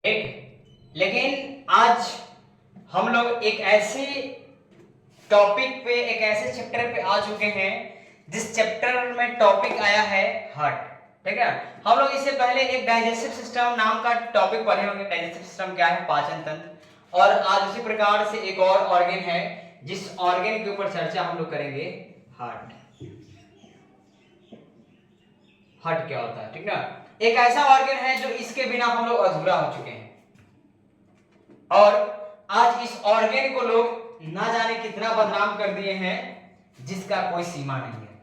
ठीक। लेकिन आज हम लोग एक ऐसे टॉपिक पे, एक ऐसे चैप्टर पे आ चुके हैं जिस चैप्टर में टॉपिक आया है हार्ट। ठीक है, हम लोग इससे पहले एक डाइजेस्टिव सिस्टम नाम का टॉपिक पढ़े होंगे। डाइजेस्टिव सिस्टम क्या है? पाचन तंत्र। और आज उसी प्रकार से एक और ऑर्गन है जिस ऑर्गन के ऊपर चर्चा हम लोग करेंगे, हार्ट। हार्ट क्या होता है? ठीक ना, एक ऐसा ऑर्गन है जो इसके बिना हम लोग अधूरा हो चुके हैं। और आज इस ऑर्गन को लोग ना जाने कितना बदनाम कर दिए हैं जिसका कोई सीमा नहीं है।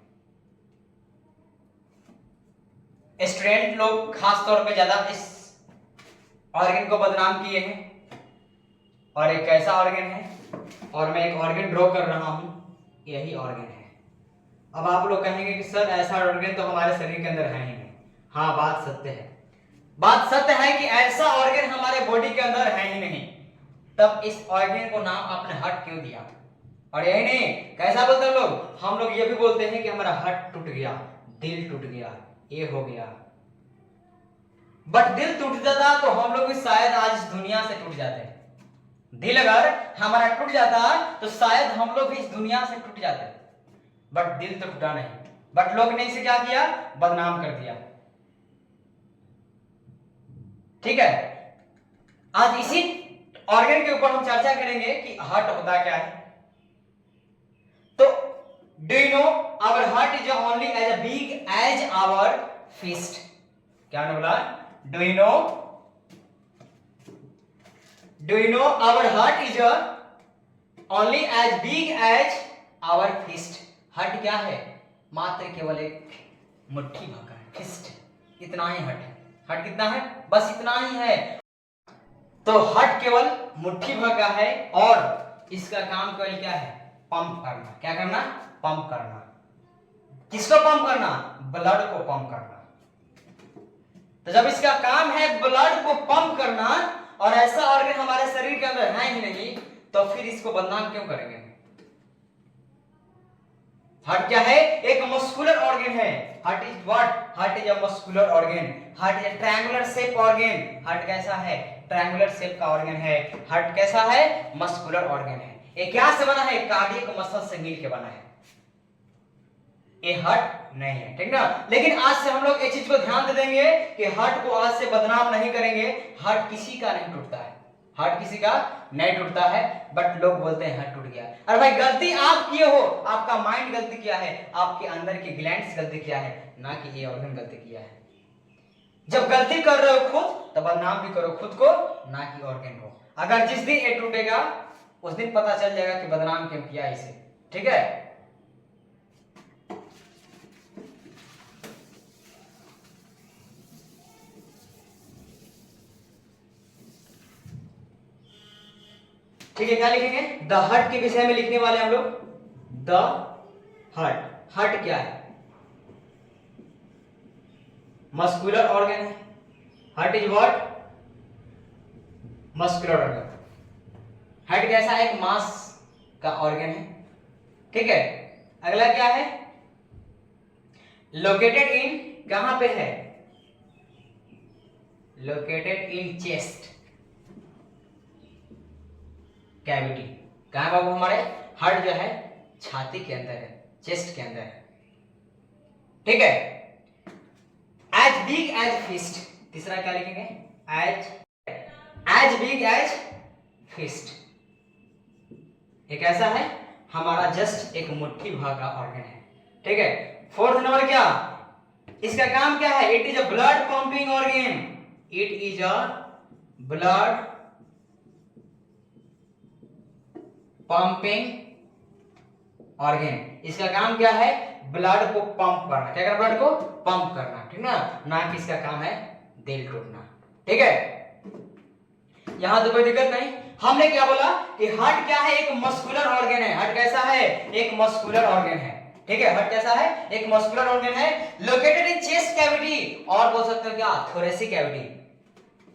स्टूडेंट लोग खास तौर पे ज्यादा इस ऑर्गन को बदनाम किए हैं। और एक ऐसा ऑर्गन है, और मैं एक ऑर्गन ड्रॉ कर रहा हूं, यही ऑर्गन है। अब आप लोग कहेंगे कि सर ऐसा ऑर्गन तो हमारे शरीर के अंदर है ही नहीं। हाँ, बात सत्य है। बात सत्य है कि ऐसा ऑर्गन हमारे बॉडी के अंदर है ही नहीं। तब इस ऑर्गन को नाम आपने हार्ट क्यों दिया? और यही नहीं, कैसा बोलते हैं लोग? हम लोग ये भी बोलते हैं कि हमारा हार्ट टूट गया, दिल टूट गया, ये हो गया। बट दिल टूट जाता तो हम लोग भी शायद आज इस दुनिया से टूट जाते। दिल अगर हमारा टूट जाता तो शायद हम लोग भी इस दुनिया से टूट जाते। बट दिल तो टूटा नहीं। बट लोग ने इसे क्या किया? बदनाम कर दिया। ठीक है, आज इसी ऑर्गन के ऊपर हम चर्चा करेंगे कि हार्ट होता क्या है। तो do you know our heart is only as big as our fist. क्या ने बोला? Do you know our heart is only as big as our fist. Heart क्या है? मात्र केवल एक मुट्ठी भर का है, फिस्ट। इतना ही हार्ट है। हार्ट कितना है? बस इतना ही है। तो हार्ट केवल मुट्ठी भर का है और इसका काम केवल क्या है? पंप करना। क्या करना? पंप करना। किसको पंप करना? ब्लड को पंप करना। तो जब इसका काम है ब्लड को पंप करना और ऐसा ऑर्गन हमारे शरीर के अंदर है ही नहीं, तो फिर इसको बदनाम क्यों करेंगे? हार्ट क्या है? एक मस्कुलर ऑर्गन है। Heart is what? Heart is a muscular organ. Heart is a triangular shape organ. Heart कैसा है? ट्रायंगुलर शेप का ऑर्गन है। हार्ट कैसा है? मस्कुलर ऑर्गन है। ये क्या से बना है? कार्डियक मसल से मिलकर बना है। ये हार्ट नहीं है। ठीक ना? लेकिन आज से हम लोग एक चीज को ध्यान दे देंगे कि हार्ट को आज से बदनाम नहीं करेंगे। हार्ट किसी का नहीं टूटता है। हार्ट किसी का नहीं टूटता है, बट लोग बोलते हैं हार्ट टूट गया। अरे भाई, गलती आप किए हो। आपका माइंड गलती किया है, आपके अंदर के ग्लैंड्स गलती किया है, ना कि ये ऑर्गन गलती किया है। जब गलती कर रहे हो खुद, तो बदनाम भी करो खुद को, ना कि ऑर्गन को। अगर जिस दिन ये टूटेगा उस दिन पता चल जाएगा कि बदनाम क्यों किया इसे। ठीक है? ठीक है, क्या लिखेंगे? द हार्ट के विषय में लिखने वाले हम लोग। The heart. हार्ट क्या है? मस्कुलर ऑर्गन है। Heart is what? Muscular organ. Heart कैसा है? एक मांस का ऑर्गन है। ठीक है, अगला क्या है? लोकेटेड इन, कहां पे है? Located in chest cavity. कहां बाबू? हमारे हार्ट जो है छाती के अंदर है, चेस्ट के अंदर है। ठीक है, एज बिग एज फिस्ट। तीसरा क्या लिखेंगे? As big as fist. ये कैसा है? हमारा जस्ट एक मुट्ठी भर का ऑर्गन है। ठीक है, फोर्थ नंबर क्या? इसका काम क्या है? It is a blood pumping organ. It is a blood pumping organ. इसका काम क्या है? ब्लड को पंप करना। क्या करना? ब्लड को पंप करना। ठीक ना कि इसका काम है दिल टूटना। ठीक है, यहां तो कोई दिक्कत नहीं। हमने क्या बोला कि हार्ट क्या है? एक मस्कुलर ऑर्गन है। हार्ट कैसा है? एक मस्कुलर ऑर्गन है। ठीक है, हार्ट कैसा है? एक मस्कुलर ऑर्गन है, लोकेटेड इन चेस्ट कैविटी, और बोल सकते हो क्या? Thoracic cavity.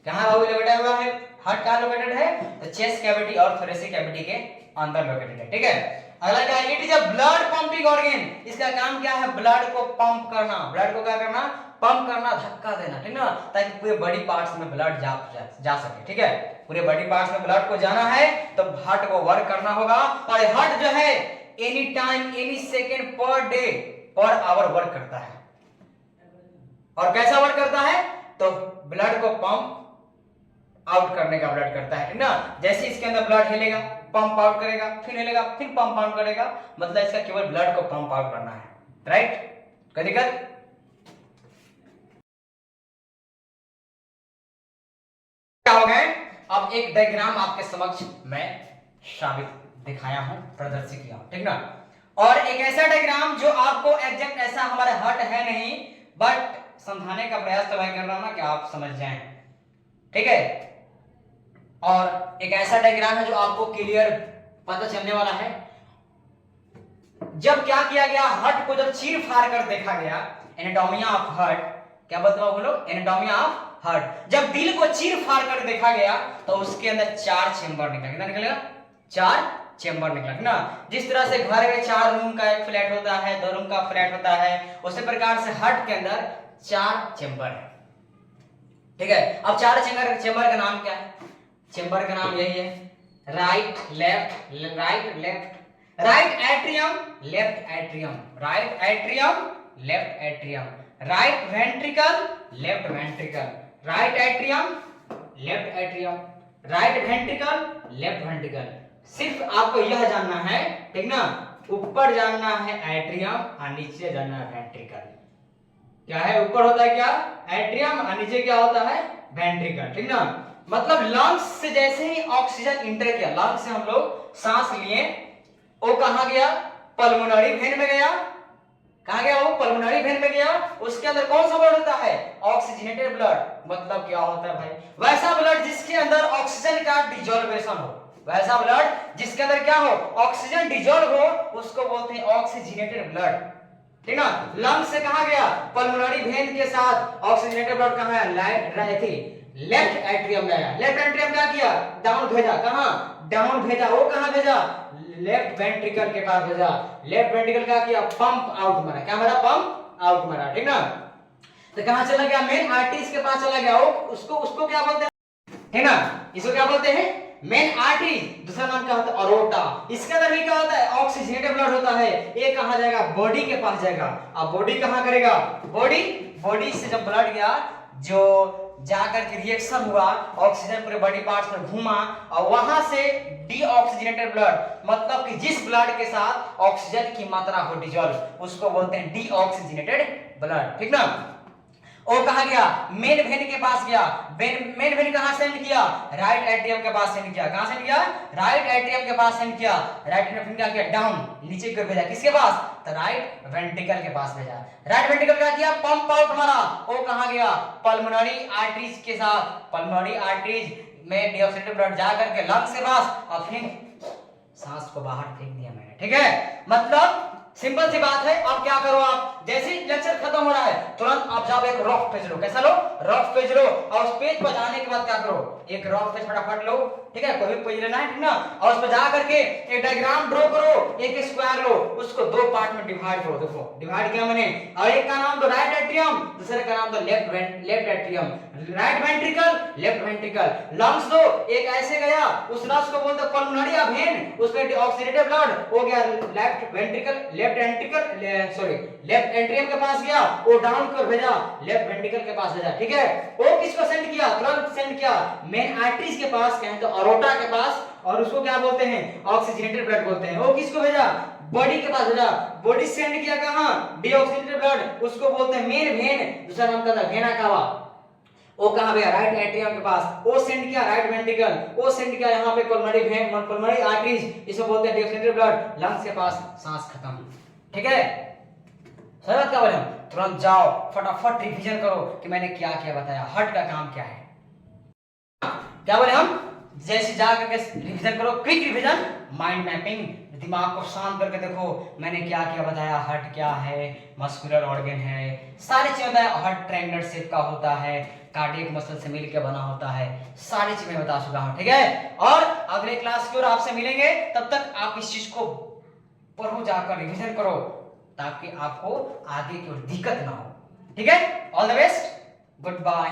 कहां बाबू लोकेटेड हुआ है? हार्ट कहां लोकेटेड है? तो चेस्ट कैविटी और थोरेसिक कैविटी के अंदर लोकेटेड है। ठीक है, अगला क्या है? It is a blood pumping organ. इसका काम क्या है? ब्लड को पंप करना। ब्लड को क्या करना? पंप करना, धक्का देना, ठीक ना, ताकि पूरे बॉडी पार्ट्स में ब्लड जा सके, ठीक है। पूरे बॉडी पार्ट्स में ब्लड को जाना है तो हार्ट को वर्क करना होगा, और हार्ट जो है any time any second per day per hour work करता है। और कैसा वर्क करता है? तो ब्लड को पंप आउट करने का ब्लड करता है, ठीक ना। जैसे इसके अंदर ब्लड हिलेगा, पंप आउट करेगा, फिर हिलेगा, फिर पंप आउट करेगा, मतलब इसका केवल ब्लड को पंप आउट करना है, राइट। कोई दिक्कत? क्या हो गए? अब एक डायग्राम आपके समक्ष मैं साबित दिखाया हूं, प्रदर्शित किया, ठीक ना। और एक ऐसा डायग्राम जो आपको एग्जैक्ट ऐसा हमारा हार्ट है नहीं, बट समझाने का प्रयास तो मैं कर रहा हूं ना कि आप समझ जाएं, ठीक है। और एक ऐसा डायग्राम है जो आपको क्लियर पता चलने वाला है। जब क्या किया गया, हार्ट को जब चीर फाड़ कर देखा गया, एनाटॉमी ऑफ हार्ट, क्या बताओ बोलो, एनाटॉमी ऑफ हार्ट। जब दिल को चीर फाड़ कर देखा गया तो उसके अंदर 4 चेंबर निकला। कितना निकलेगा? 4 चेंबर निकला, ना। जिस तरह से घर में 4 रूम का एक फ्लैट होता है, 2 रूम का फ्लैट होता है, उसी प्रकार से हार्ट के अंदर 4 चेंबर है, ठीक है। अब 4 चेंबर का नाम क्या है? चेंबर का नाम यही है, right left, right left, right atrium, left atrium, right atrium, left atrium, right ventricle, left ventricle, right atrium, left atrium, right ventricle, left ventricle. सिर्फ आपको यह जानना है, ठीक ना, ऊपर जानना है एट्रियम और नीचे जानना है वेंट्रिकल। क्या है? ऊपर होता है क्या? एट्रियम, और नीचे क्या होता है? वेंट्रिकल, ठीक ना। मतलब लंग्स से जैसे ही ऑक्सीजन इंटर किया, लंग्स से हम लोग सांस लिए, वो कहां गया? पल्मोनरी वेन में गया। कहां गया वो? पल्मोनरी वेन में गया। उसके अंदर कौन सा ब्लड होता है? Oxygenated blood. मतलब क्या होता है भाई? वैसा ब्लड जिसके अंदर ऑक्सीजन का डिसॉल्वेशन हो, वैसा ब्लड जिसके अंदर क्या हो? ऑक्सीजन डिसॉल्व हो, उसको बोलते हैं ऑक्सीजनेटेड ब्लड, ठीक ना। लंग्स से कहां गया? पल्मोनरी वेन के साथ ऑक्सीजनेटेड ब्लड कहां है? लेफ्ट एट्रियम में आया। लेफ्ट एट्रियम क्या किया? डाउन भेजा। कहां? डाउन भेजा। वो कहां भेजा? लेफ्ट वेंट्रिकल के पास भेजा। लेफ्ट वेंट्रिकल क्या किया? पंप आउट मारा। क्या मारा? पंप आउट मारा, ठीक ना। तो कहां चला गया? मेन आर्टरीज के पास चला गया। वो उसको क्या बोलते हैं, ठीक ना, इसको क्या बोलते हैं? Main artery. दूसरा नाम क्या होता है? अरोटा। इसके अंदर भी क्या होता है? ऑक्सीजनेटेड ब्लड होता है। ये कहां जाएगा? बॉडी के पास जाएगा। अब बॉडी कहां करेगा? बॉडी से जब ब्लड गया, जो जाकर के रिएक्शन हुआ, ऑक्सीजन पूरे बॉडी पार्ट्स में घूमा, और वहां से डीऑक्सीजनेटेड ब्लड, मतलब कि जिस ब्लड के साथ ऑक्सीजन की मात्रा हो डिसॉल्व, उसको बोलते हैं डीऑक्सीजनेटेड ब्लड, ठीक ना। और कहा गया? मेन वेन के पास गया। मेन वेन कहां सेंड किया? राइट एट्रियम के पास सेंड किया। कहां सेंड किया? राइट एट्रियम के पास सेंड किया। राइट एट्रियम क्या किया? डाउन, नीचे की ओर भेजा। किसके पास? तो राइट वेंट्रिकल के पास भेजा। राइट वेंट्रिकल क्या किया? पंप आउट मारा। वो कहां गया? पल्मोनरी आर्टरीज के साथ, पल्मोनरी आर्टरीज में डीऑक्सीजनेटेड ब्लड जाकर के लंग्स के पास, और फिर सांस को बाहर फेंक दिया मैंने, ठीक है। मतलब सिंपल सी बात है। अब क्या करो आप, जैसे ही लेक्चर खत्म हो रहा है, तुरंत आप जाओ एक रफ पेज लो। कैसा लो? रफ पेज लो। और उस पेज पर जाने के बाद क्या करो? एक रफ पेज फटाफट लो, ठीक है, कोई भी पेज लेना है, ठीक ना। और उस पर जा करके एक डायग्राम ड्रॉ करो, एक स्क्वायर लो, उसको 2 पार्ट में डिवाइड करो। देखो डिवाइड किया मैंने, और एक का नाम तो राइट एट्रियम, दूसरे का नाम तो left atrium, right ventricle, left ventricle. Lungs दो, एक ऐसे गया, उस लंग्स को बोलते हैं पल्मोनरी वेन, उसमें ऑक्सीजनेटेड ब्लड हो गया लेफ्ट वेंट्रिकल, लेफ्ट एट्रियम के पास गया, वो डाउन कर भेजा, लेफ्ट वेंट्रिकल के पास भेजा, ठीक है। वो किसको सेंड किया? तुरंत सेंड किया मेन आर्टरीज के पास, कहें तो अरोटा के पास, और उसको क्या बोलते हैं? ऑक्सीजनेटेड ब्लड बोलते हैं। वो किसको भेजा? बॉडी के पास भेजा। बॉडी सेंड किया कहां? डीऑक्सीजनेटेड ब्लड, उसको बोलते हैं मेन वेन, दूसरा नाम का था वेना कावा। वो कहां गया? राइट एट्रियम के पास। वो सेंड किया राइट वेंट्रिकल, वो सेंड किया यहां पे पल्मोनरी वेन, पल्मोनरी आर्टरीज, इसे बोलते हैं डीऑक्सीजनेटेड ब्लड, लंग्स के पास, सांस खत्म, ठीक है। समझ क्या बोले हम? तुरंत जाओ फटाफट रिवीजन करो कि मैंने क्या क्या बताया, हार्ट का काम क्या है। क्या बोले हम? जैसे जा करके रिवीजन करो, क्विक रिवीजन, माइंड मैपिंग, दिमाग को शांत करके देखो मैंने क्या क्या बताया। हार्ट क्या है? मस्कुलर ऑर्गन है, सारी चीजें बताया। हार्ट ट्रायंगुलर शेप का होता है, कार्डियक मसल से मिलकर बना होता है, सारी चीजें बता चुका हूं, ठीक है। और अगले क्लास की ओर आपसे मिलेंगे, तब तक आप इस चीज को पढ़ो, जाकर रिवीजन करो, ताकि आपको आगे की ओर दिक्कत ना हो, ठीक है, all the best, good bye.